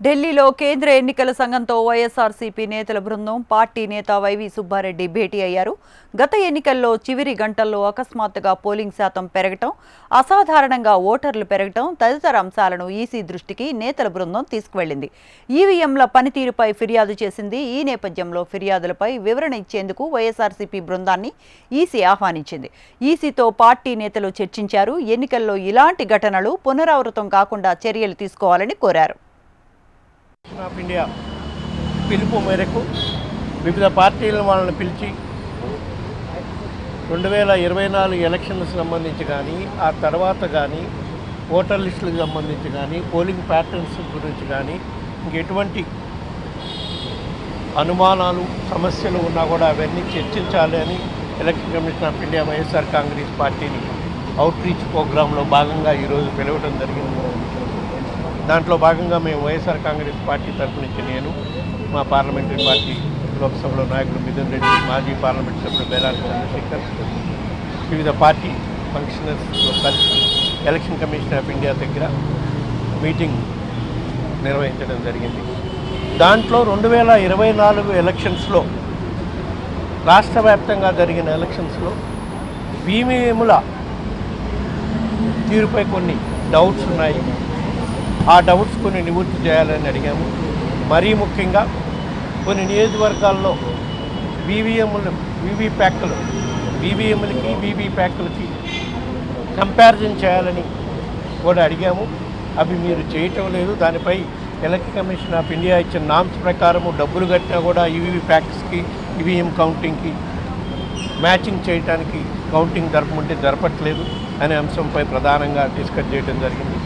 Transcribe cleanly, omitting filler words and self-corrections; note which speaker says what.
Speaker 1: ఢిల్లీలో కేంద్ర ఎన్నికల సంఘంతో వైఎస్ఆర్సీపీ నేతల బృందం పార్టీ నేత వైవి సుబ్బారెడ్డి భేటీ అయ్యారు. గత ఎన్నికల్లో చివరి గంటల్లో అకస్మాత్తుగా పోలింగ్ శాతం పెరగటం, అసాధారణంగా ఓటర్లు పెరగటం తదితర అంశాలను ఈసీ దృష్టికి నేతల బృందం తీసుకువెళ్లింది. ఈవీఎంల పనితీరుపై ఫిర్యాదు చేసింది. ఈ నేపథ్యంలో ఫిర్యాదులపై వివరణ ఇచ్చేందుకు వైఎస్ఆర్సీపీ బృందాన్ని ఈసీ ఆహ్వానించింది. ఈసీతో పార్టీ నేతలు చర్చించారు. ఎన్నికల్లో ఇలాంటి ఘటనలు పునరావృతం కాకుండా చర్యలు తీసుకోవాలని కోరారు.
Speaker 2: ఆఫ్ ఇండియా పిలుపు మేరకు వివిధ పార్టీలను వాళ్ళని పిలిచి 2024 ఎలక్షన్లకు సంబంధించి కానీ ఆ తర్వాత కానీ ఓటర్ లిస్టులకు సంబంధించి కానీ పోలింగ్ ప్యాటర్న్స్ గురించి కానీ ఇంకెటువంటి అనుమానాలు సమస్యలు ఉన్నా కూడా అవన్నీ చర్చించాలి అని election commission of India YSR Congress పార్టీని అవుట్ రీచ్ ప్రోగ్రాంలో భాగంగా ఈరోజు పిలవడం జరిగింది. దాంట్లో భాగంగా మేము వైఎస్ఆర్ కాంగ్రెస్ పార్టీ తరఫు నుంచి నేను, మా పార్లమెంటరీ పార్టీ లోక్సభలో నాయకులు మిథున్ రెడ్డి, మాజీ పార్లమెంట్ సభ్యులు బేలారి చంద్రశేఖర్, వివిధ పార్టీ ఫంక్షనర్స్తో కలిసి ఎలక్షన్ కమిషన్ ఆఫ్ ఇండియా దగ్గర మీటింగ్ నిర్వహించడం జరిగింది. దాంట్లో 2024 ఎలక్షన్స్లో రాష్ట్ర వ్యాప్తంగా జరిగిన ఎలక్షన్స్లో ఈవీఎంల తీరుపై కొన్ని డౌట్స్ ఉన్నాయి. ఆ డౌట్స్ కొన్ని నివృత్తి చేయాలని అడిగాము. మరీ ముఖ్యంగా కొన్ని నియోజకవర్గాల్లో ఈవీఎంలకి వీవీప్యాక్లకి కంపారిజన్ చేయాలని కూడా అడిగాము. అవి మీరు చేయటం లేదు. దానిపై ఎలక్షన్ కమిషన్ ఆఫ్ ఇండియా ఇచ్చిన నామ్స్ ప్రకారము డబ్బులు కట్టినా కూడా ఈవీప్యాక్స్కి ఈవీఎం కౌంటింగ్కి మ్యాచింగ్ చేయడానికి కౌంటింగ్ జరపమంటే జరపట్లేదు అనే అంశంపై ప్రధానంగా డిస్కస్ చేయడం జరిగింది.